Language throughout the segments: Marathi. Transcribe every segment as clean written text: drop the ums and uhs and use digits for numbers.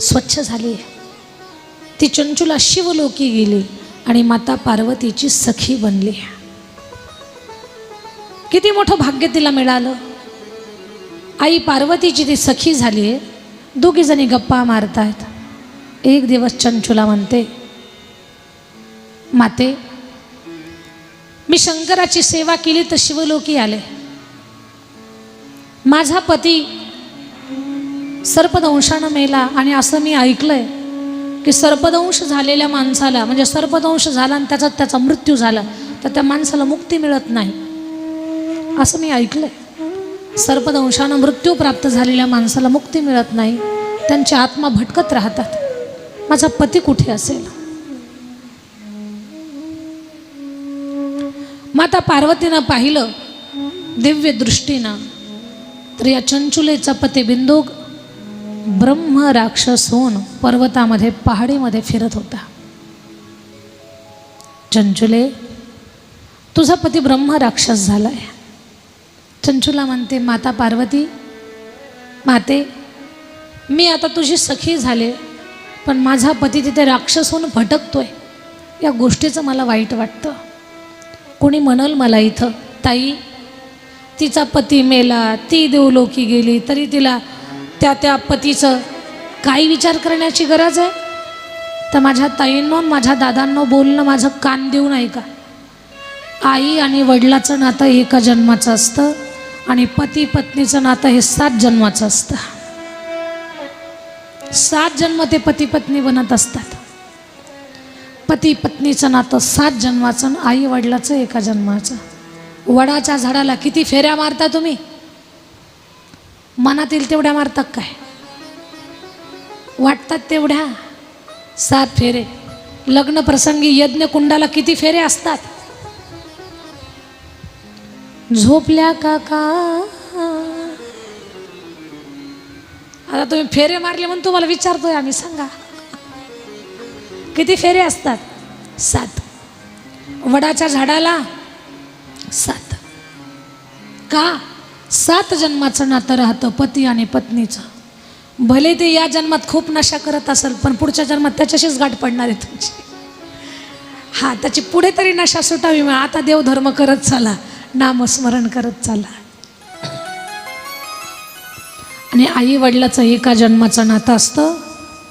स्वच्छ झाली. ती चंचुला शिवलोकी गेली आणि माता पार्वतीची सखी बनली. किती मोठं भाग्य तिला मिळालं. आई पार्वतीची ती सखी झाली. दोघी जणी गप्पा मारतायत. एक दिवस चंचुला म्हणते, माते, मी शंकराची सेवा केली तर शिवलोकी आले. माझा पती सर्पदंशानं मेला आणि असं मी ऐकलंय की सर्पदंश झालेल्या माणसाला, म्हणजे सर्पदंश झाला आणि त्याचा मृत्यू झाला तर त्या माणसाला मुक्ती मिळत नाही, असं मी ऐकलंय. सर्पदंशानं मृत्यू प्राप्त झालेल्या माणसाला मुक्ती मिळत नाही, त्यांची आत्मा भटकत राहतात. माझा पती कुठे असेल? माता पार्वतीनं पाहिलं दिव्य दृष्टीनं तर या चंचुलेचा पती बिंदुक ब्रह्म राक्षस होऊन पर्वतामध्ये पहाडीमध्ये फिरत होता. चंचुले, तुझा पती ब्रह्म राक्षस झालाय. चंचुला म्हणते, माता पार्वती, माते, मी आता तुझी सखी झाले, पण माझा पती तिथे राक्षस होऊन भटकतोय. या गोष्टीचं मला वाईट वाटतं. कोणी म्हणाल मला इथं, ताई, तिचा पती मेला, ती देवलोकी गेली, तरी तिला त्या पतीचं काही विचार करण्याची गरज आहे? तर माझ्या ताईंनो माझ्या दादांनो बोलणं माझं कान देऊ नाही का? आई आणि वडिलाचं नातं एका जन्माचं असतं आणि पती पत्नीचं नातं हे 7 जन्माचं असतं. 7 जन्म ते पती पत्नी बनत असतात. पती पत्नीचं नातं 7 जन्माचं, आई वडिलाचं एका जन्माचं. वडाच्या झाडाला किती फेऱ्या मारता तुम्ही? मनातील तेवढ्या मारतात काय? वाटतात तेवढ्या? 7 फेरे. लग्न प्रसंगी यज्ञ कुंडाला किती फेरे असतात? झोपल्या काका? आता तुम्ही फेरे मारले म्हणून तुम्हाला विचारतोय आम्ही, सांगा किती फेरे असतात? 7. वडाच्या झाडाला 7. का? 7 जन्माचं नातं राहतं पती आणि पत्नीचं. भले ते या जन्मात खूप नशा करत असेल, पण पुढच्या जन्मात त्याच्याशीच गाठ पडणार आहे तुमची. हा, त्याची पुढे तरी नशा सुटावी. मग आता देवधर्म करत चाला, नामस्मरण करत चाला. आणि आई वडिलाचं एका जन्माचं नातं असतं,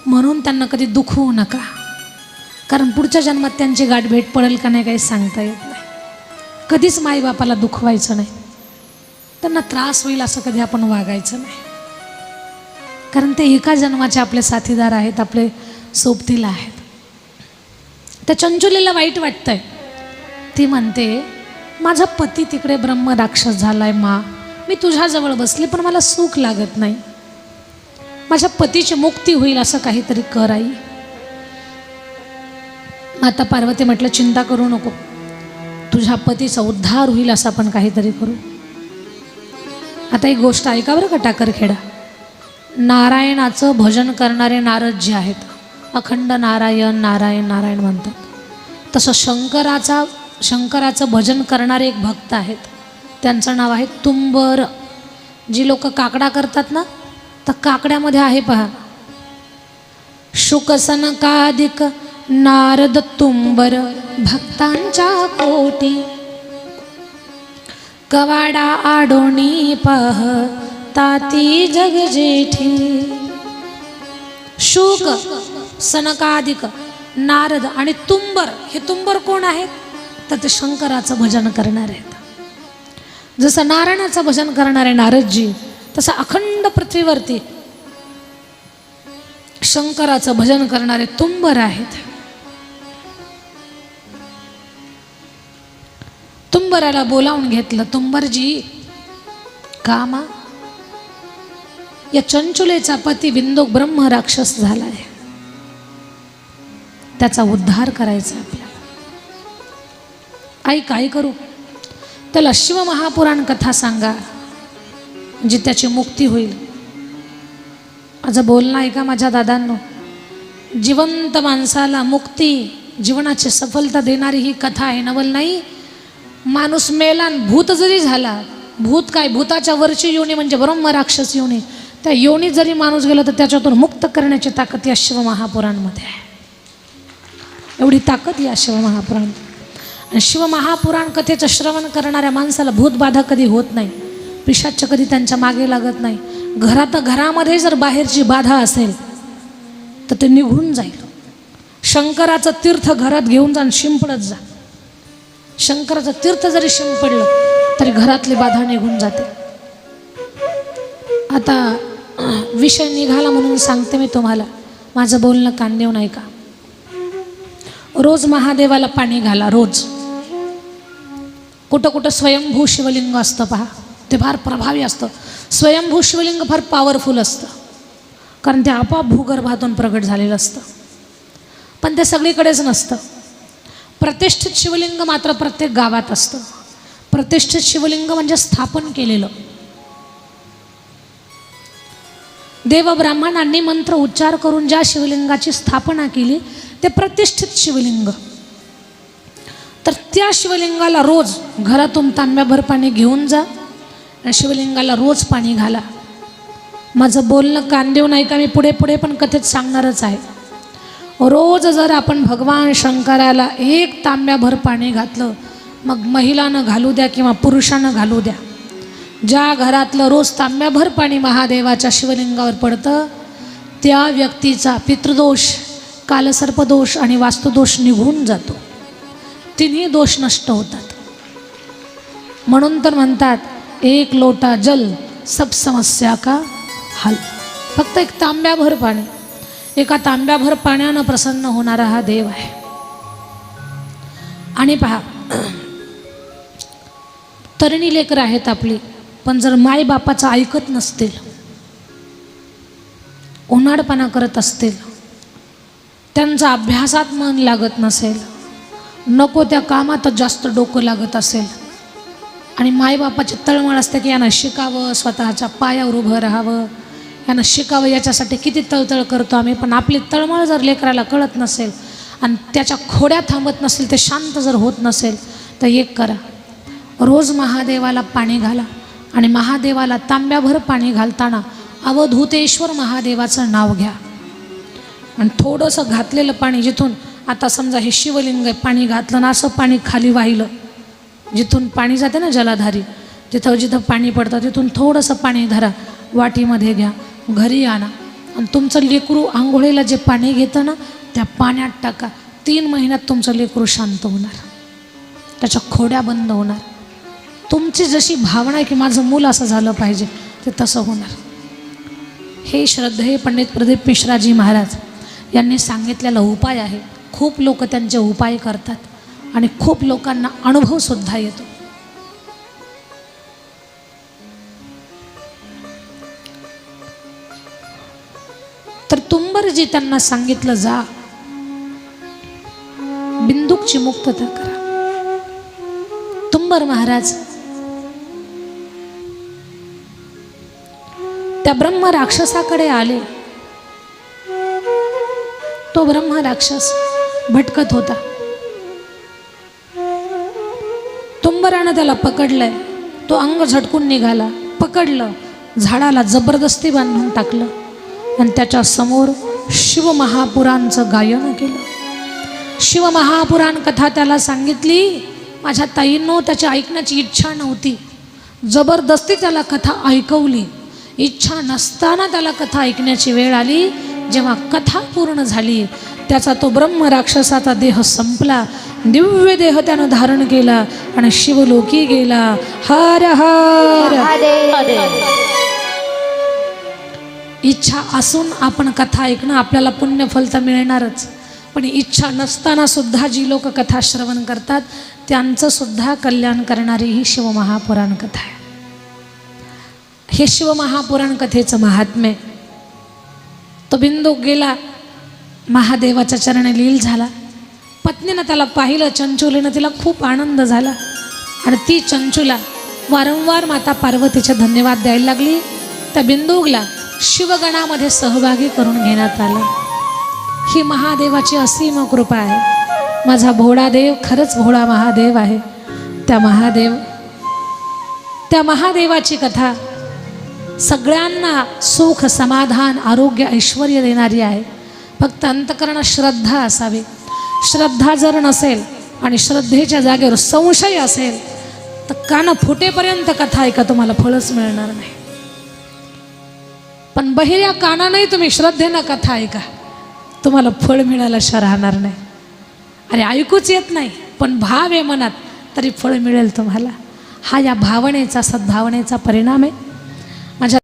म्हणून त्यांना कधी दुखवू नका. कारण पुढच्या जन्मात त्यांची गाठ भेट पडेल का नाही काही सांगता येत नाही. कधीच माईबापाला दुखवायचं नाही, त्यांना त्रास होईल असं कधी आपण वागायचं नाही. कारण ते एका जन्माचे आपले साथीदार आहेत, आपले सोबतीला आहेत. त्या चंचुलीला वाईट वाटतंय. ती म्हणते, माझा पती तिकडे ब्रह्म राक्षस झालाय मा, मी तुझ्याजवळ बसली पण मला सुख लागत नाही. माझ्या पतीची मुक्ती होईल असं काहीतरी कर आई. माता पार्वती म्हटलं, चिंता करू नको, तुझ्या पतीचा उद्धार होईल असं आपण काहीतरी करू. आता एक गोष्ट ऐका बरं का टाकरखेडा. नारायणाचं भजन करणारे नारद जे आहेत, अखंड नारायण नारायण नारायण म्हणतात, तसं शंकराचं भजन करणारे एक भक्त आहेत, त्यांचं नाव आहे तुंबर. जी लोक काकडा करतात ना, तर काकड्यामध्ये आहे पहा, शुकसनकादिक नारद तुंबर भक्तांच्या कोटी, कवाडा आडोणी पह ताती जग जेठी. शुक, सनकादिक, नारद आणि तुंबर, हे तुंबर कोण आहेत? तर ते शंकराचं भजन करणारे आहेत. जसं नारायणाचं भजन करणारे नारदजी, तसं अखंड पृथ्वीवरती शंकराचं भजन करणारे तुंबर आहेत. तुंबराला बोलावून घेतलं. तुंबरजी, कामा, या चंचुलेचा पती बिंदुक ब्रह्म राक्षस झालाय, त्याचा उद्धार करायचा आपल्याला. आई काय करू? त्याला शिव महापुराण कथा सांगा, म्हणजे त्याची मुक्ती होईल. माझं बोलणं ऐका माझ्या दादांनो. जिवंत माणसाला मुक्ती, जीवनाची सफलता देणारी ही कथा आहे, नवल नाही. माणूस मेला, भूत जरी झाला, भूत काय, भूताच्या वरची योनी म्हणजे ब्रह्म राक्षस योनी, त्या योनीत जरी माणूस गेला तर त्याच्यातून मुक्त करण्याची ताकद या शिवमहापुराणमध्ये आहे. एवढी ताकद या शिवमहापुराण. आणि शिवमहापुराण कथेचं श्रवण करणाऱ्या माणसाला भूतबाधा कधी होत नाही, पिशाच कधी त्यांच्या मागे लागत नाही. घरामध्ये जर बाहेरची बाधा असेल तर ते निघून जाईल. शंकराचं तीर्थ घरात घेऊन जा आणि शिंपडत जा. शंकराचं तीर्थ जरी शिंपडलं तरी घरातली बाधा निघून जाते. आता विषय निघाला म्हणून सांगते मी तुम्हाला, माझं बोलणं कान देऊन ऐका. रोज महादेवाला पाणी घाला. रोज कुठं कुठं स्वयंभू शिवलिंग असतं पहा, ते फार प्रभावी असतं. स्वयंभू शिवलिंग फार पॉवरफुल असतं, कारण ते आपोआप भूगर्भातून प्रगट झालेलं असतं. पण ते सगळीकडेच नसतं. प्रतिष्ठित शिवलिंग मात्र प्रत्येक गावात असतं. प्रतिष्ठित शिवलिंग म्हणजे स्थापन केलेलं. देव ब्राह्मणांनी मंत्र उच्चार करून ज्या शिवलिंगाची स्थापना केली ते प्रतिष्ठित शिवलिंग. तर त्या शिवलिंगाला रोज घरातून तांब्याभर पाणी घेऊन जा आणि शिवलिंगाला रोज पाणी घाला. माझं बोलणं कान देऊन ऐका, मी पुढे पुढे पण कथेत सांगणारच आहे. रोज जर आपण भगवान शंकराला एक तांब्याभर पाणी घातलं, मग महिलानं घालू द्या किंवा पुरुषानं घालू द्या, ज्या घरातलं रोज तांब्याभर पाणी महादेवाच्या शिवलिंगावर पडतं त्या व्यक्तीचा पितृदोष, कालसर्पदोष आणि वास्तुदोष निघून जातो. तिन्ही दोष नष्ट होतात. म्हणून तर म्हणतात एक लोटा जल सब समस्या का हल. फक्त एक तांब्याभर पाणी, एका तांब्याभर पाण्यानं प्रसन्न होणारा हा देव आहे. आणि पहा, तरुणी लेकरं आहेत आपली, पण जर मायबापाचं ऐकत नसतील, उन्हाळपणा करत असतील, त्यांचा अभ्यासात मन लागत नसेल, नको त्या कामात जास्त डोकं लागत असेल, आणि मायबापाची तळमळ असते की यानं शिकावं, स्वतःच्या पायावर उभं राहावं, यानं शिकावं, याच्यासाठी किती तळतळ करतो आम्ही, पण आपली तळमळ जर लेकराला कळत नसेल आणि त्याच्या खोड्या थांबत नसेल, ते शांत जर होत नसेल, तर एक करा, रोज महादेवाला पाणी घाला. आणि महादेवाला तांब्याभर पाणी घालताना अवधूतेश्वर महादेवाचं नाव घ्या. आणि थोडंसं घातलेलं पाणी, जिथून आता समजा हे शिवलिंग आहे, पाणी घातलं ना असं पाणी खाली वाहिलं, जिथून पाणी जाते ना जलाधारी, जिथं जिथं पाणी पडतं तिथून थोडंसं पाणी धरा, वाटीमध्ये घ्या, घरी आणा आणि तुमचं लेकरू आंघोळीला जे पाणी घेतं ना त्या पाण्यात टाका. 3 महिन्यात तुमचं लेकरू शांत होणार, त्याच्या खोड्या बंद होणार. तुमची जशी भावना आहे की माझं मूल असं झालं पाहिजे, ते तसं होणार. हे श्रद्धेय पंडित प्रदीप मिश्राजी महाराज यांनी सांगितलेला उपाय आहे. खूप लोक त्यांचे उपाय करतात आणि खूप लोकांना अनुभवसुद्धा येतो. तर तुंबरजी त्यांना सांगितलं, जा बिंदूकची मुक्तता करा. तुंबर महाराज त्या ब्रह्म राक्षसाकडे आले. तो ब्रह्म राक्षस भटकत होता. तुंबरानं त्याला पकडलंय. तो अंग झटकून निघाला, पकडलं, झाडाला जबरदस्ती बांधून टाकलं आणि त्याच्या समोर शिवमहापुराणचं गायन केलं. शिवमहापुराण कथा त्याला सांगितली. माझ्या ताईंनो त्याची ऐकण्याची इच्छा नव्हती, जबरदस्ती त्याला कथा ऐकवली. इच्छा नसताना त्याला कथा ऐकण्याची वेळ आली. जेव्हा कथा पूर्ण झाली, त्याचा तो ब्रह्म राक्षसाचा देह संपला. दिव्य देह त्यानं धारण केला आणि शिवलोकी गेला. हर हर. इच्छा असून आपण कथा ऐकणं, आपल्याला पुण्यफल तर मिळणारच, पण इच्छा नसताना सुद्धा जी लोक कथा श्रवण करतात त्यांचं सुद्धा कल्याण करणारी ही शिवमहापुराण कथा आहे. हे शिवमहापुराण कथेचं महात्म्य. तो बिंदू गेला, महादेवाच्या चरणी लील झाला. पत्नीनं त्याला पाहिलं, चंचुलीनं, तिला खूप आनंद झाला आणि ती चंचुला वारंवार माता पार्वतीचे धन्यवाद द्यायला लागली. त्या बिंदूला शिवगणामध्ये सहभागी करून घेण्यात आलं. ही महादेवाची असीम कृपा आहे. माझा भोळा देव खरंच भोळा महादेव आहे. त्या महादेवाची कथा सगळ्यांना सुख, समाधान, आरोग्य, ऐश्वर्य देणारी आहे. फक्त अंतःकरणात श्रद्धा असावी. श्रद्धा जर नसेल आणि श्रद्धेच्या जागेवर संशय असेल तर कान फुटेपर्यंत कथा ऐका, तुम्हाला फळच मिळणार नाही. पण बहिऱ्या कानानंही तुम्ही श्रद्धेनं कथा ऐका, तुम्हाला फळ मिळाल्याशिवाय राहणार नाही. अरे ऐकूच येत नाही पण भाव आहे मनात, तरी फळ मिळेल तुम्हाला. हा या भावनेचा, सद्भावनेचा परिणाम आहे. माझ्या